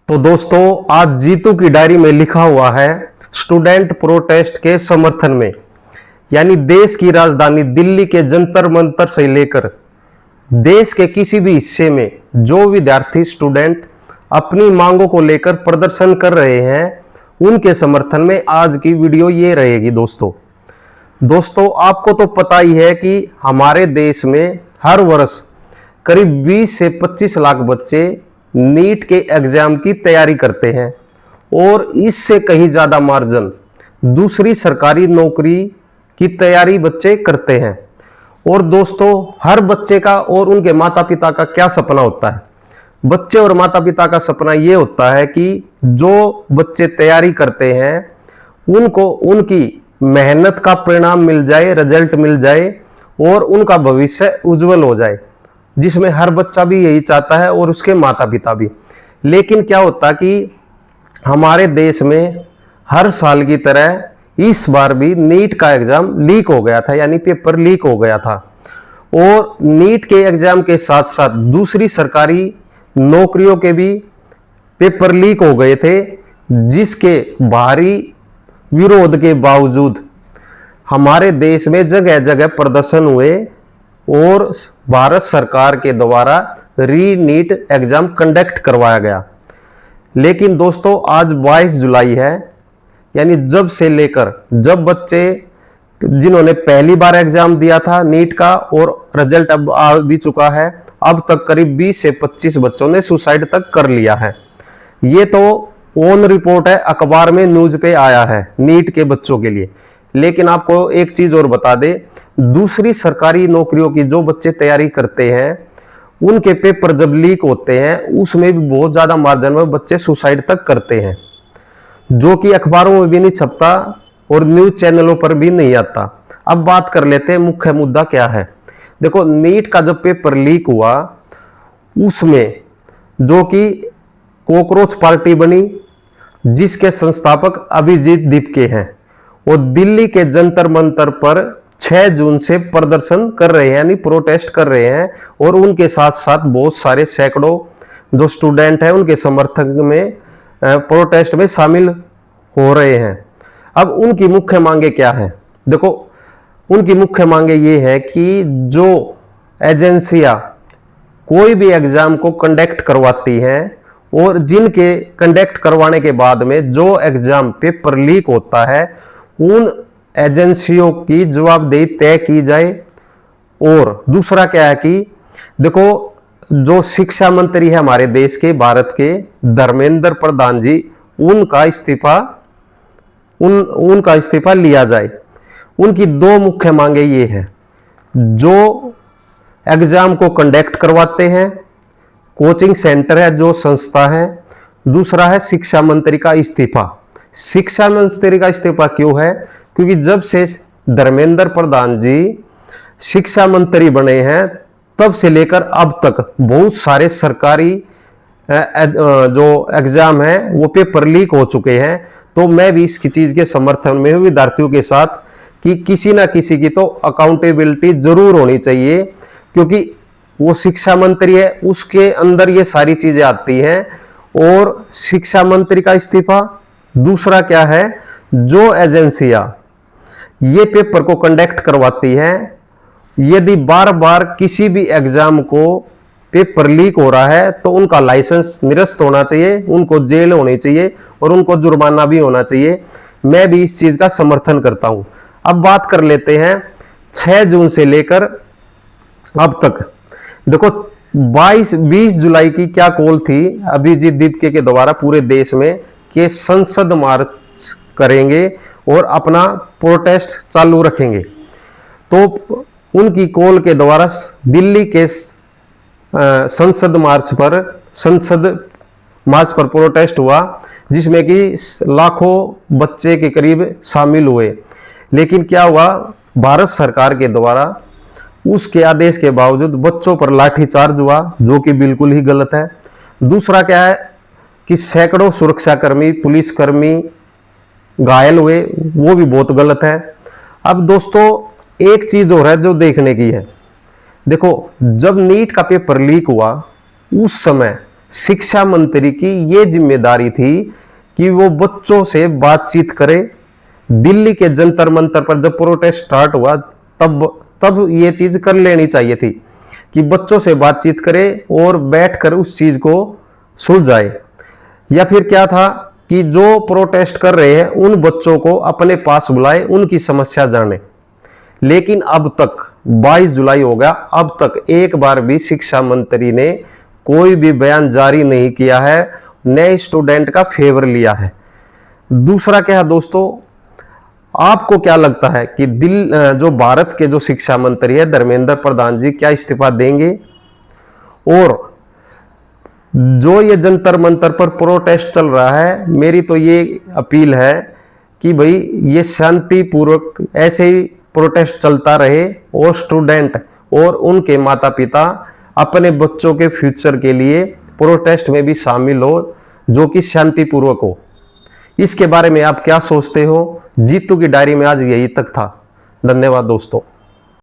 तो दोस्तों, आज जीतू की डायरी में लिखा हुआ है स्टूडेंट प्रोटेस्ट के समर्थन में, यानी देश की राजधानी दिल्ली के जंतर मंतर से लेकर देश के किसी भी हिस्से में जो विद्यार्थी स्टूडेंट अपनी मांगों को लेकर प्रदर्शन कर रहे हैं, उनके समर्थन में आज की वीडियो ये रहेगी। दोस्तों, आपको तो पता ही है कि हमारे देश में हर वर्ष करीब 20 से 25 लाख बच्चे नीट के एग्जाम की तैयारी करते हैं और इससे कहीं ज्यादा मार्जिन दूसरी सरकारी नौकरी की तैयारी बच्चे करते हैं। और दोस्तों, हर बच्चे का और उनके माता पिता का क्या सपना होता है? बच्चे और माता पिता का सपना यह होता है कि जो बच्चे तैयारी करते हैं उनको उनकी मेहनत का परिणाम मिल जाए, रिजल्ट मिल जाए और उनका भविष्य उज्जवल हो जाए, जिसमें हर बच्चा भी यही चाहता है और उसके माता पिता भी। लेकिन क्या होता कि हमारे देश में हर साल की तरह इस बार भी नीट का एग्जाम लीक हो गया था, यानी पेपर लीक हो गया था। और नीट के एग्जाम के साथ साथ दूसरी सरकारी नौकरियों के भी पेपर लीक हो गए थे, जिसके भारी विरोध के बावजूद हमारे देश में जगह जगह प्रदर्शन हुए और भारत सरकार के द्वारा री नीट एग्जाम कंडक्ट करवाया गया। लेकिन दोस्तों, आज 22 जुलाई है, यानी जब बच्चे जिन्होंने पहली बार एग्जाम दिया था नीट का और रिजल्ट अब आ भी चुका है, अब तक करीब 20 से 25 बच्चों ने सुसाइड तक कर लिया है। ये तो ऑन रिपोर्ट है, अखबार में न्यूज पे आया है नीट के बच्चों के लिए। लेकिन आपको एक चीज और बता दे, दूसरी सरकारी नौकरियों की जो बच्चे तैयारी करते हैं उनके पेपर जब लीक होते हैं उसमें भी बहुत ज्यादा मार्जिन में बच्चे सुसाइड तक करते हैं, जो कि अखबारों में भी नहीं छपता और न्यूज चैनलों पर भी नहीं आता। अब बात कर लेते हैं मुख्य मुद्दा क्या है। देखो, नीट का जब पेपर लीक हुआ उसमें जो कि कॉकरोच पार्टी बनी, जिसके संस्थापक अभिजीत दीपके हैं, वो दिल्ली के जंतर मंतर पर 6 जून से प्रदर्शन कर रहे हैं, यानी प्रोटेस्ट कर रहे हैं। और उनके साथ साथ बहुत सारे सैकड़ों जो स्टूडेंट हैं उनके समर्थक में प्रोटेस्ट में शामिल हो रहे हैं। अब उनकी मुख्य मांगे क्या है? देखो, उनकी मुख्य मांगे ये है कि जो एजेंसियां कोई भी एग्जाम को कंडक्ट करवाती हैं और जिनके कंडक्ट करवाने के बाद में जो एग्जाम पेपर लीक होता है, उन एजेंसियों की जवाबदेही तय की जाए। और दूसरा क्या है कि देखो, जो शिक्षा मंत्री है हमारे देश के, भारत के, धर्मेंद्र प्रधान जी, उनका इस्तीफा लिया जाए। उनकी दो मुख्य मांगे ये है, जो एग्जाम को कंडक्ट करवाते हैं, कोचिंग सेंटर है, जो संस्था है। दूसरा है शिक्षा मंत्री का इस्तीफा। शिक्षा मंत्री का इस्तीफा क्यों है? क्योंकि जब से धर्मेंद्र प्रधान जी शिक्षा मंत्री बने हैं तब से लेकर अब तक बहुत सारे सरकारी जो एग्जाम है वो पेपर लीक हो चुके हैं। तो मैं भी इसकी चीज के समर्थन में हूं विद्यार्थियों के साथ कि किसी ना किसी की तो अकाउंटेबिलिटी जरूर होनी चाहिए, क्योंकि वो शिक्षा मंत्री है, उसके अंदर ये सारी चीजें आती हैं। और शिक्षा मंत्री का इस्तीफा। दूसरा क्या है, जो एजेंसियां ये पेपर को कंडक्ट करवाती हैं, यदि बार बार किसी भी एग्जाम को पेपर लीक हो रहा है तो उनका लाइसेंस निरस्त होना चाहिए, उनको जेल होनी चाहिए और उनको जुर्माना भी होना चाहिए। मैं भी इस चीज का समर्थन करता हूं। अब बात कर लेते हैं 6 जून से लेकर अब तक। देखो, 20 जुलाई की क्या कॉल थी अभिजीत दीपके के द्वारा पूरे देश में कि संसद मार्च करेंगे और अपना प्रोटेस्ट चालू रखेंगे। तो उनकी कॉल के द्वारा दिल्ली के संसद मार्च पर प्रोटेस्ट हुआ, जिसमें कि लाखों बच्चे के करीब शामिल हुए। लेकिन क्या हुआ, भारत सरकार के द्वारा उसके आदेश के बावजूद बच्चों पर लाठीचार्ज हुआ, जो कि बिल्कुल ही गलत है। दूसरा क्या है कि सैकड़ों सुरक्षाकर्मी, पुलिसकर्मी घायल हुए, वो भी बहुत गलत है। अब दोस्तों, एक चीज और है जो देखने की है। देखो, जब नीट का पेपर लीक हुआ उस समय शिक्षा मंत्री की ये जिम्मेदारी थी कि वो बच्चों से बातचीत करे। दिल्ली के जंतर मंतर पर जब प्रोटेस्ट स्टार्ट हुआ तब ये चीज कर लेनी चाहिए थी कि बच्चों से बातचीत करे और बैठकर उस चीज को सुलझाए। या फिर क्या था कि जो प्रोटेस्ट कर रहे हैं उन बच्चों को अपने पास बुलाए, उनकी समस्या जाने। लेकिन अब तक 22 जुलाई हो गया, अब तक एक बार भी शिक्षा मंत्री ने कोई भी बयान जारी नहीं किया है, नए स्टूडेंट का फेवर लिया है। दूसरा क्या है दोस्तों, आपको क्या लगता है कि जो भारत के जो शिक्षा मंत्री है धर्मेंद्र प्रधान जी क्या इस्तीफा देंगे? और जो ये जंतर मंतर पर प्रोटेस्ट चल रहा है, मेरी तो ये अपील है कि भाई ये शांतिपूर्वक ऐसे ही प्रोटेस्ट चलता रहे और स्टूडेंट और उनके माता पिता अपने बच्चों के फ्यूचर के लिए प्रोटेस्ट में भी शामिल हो, जो कि शांतिपूर्वक हो। इसके बारे में आप क्या सोचते हो? जीतू की डायरी में आज यही तक था। धन्यवाद दोस्तों।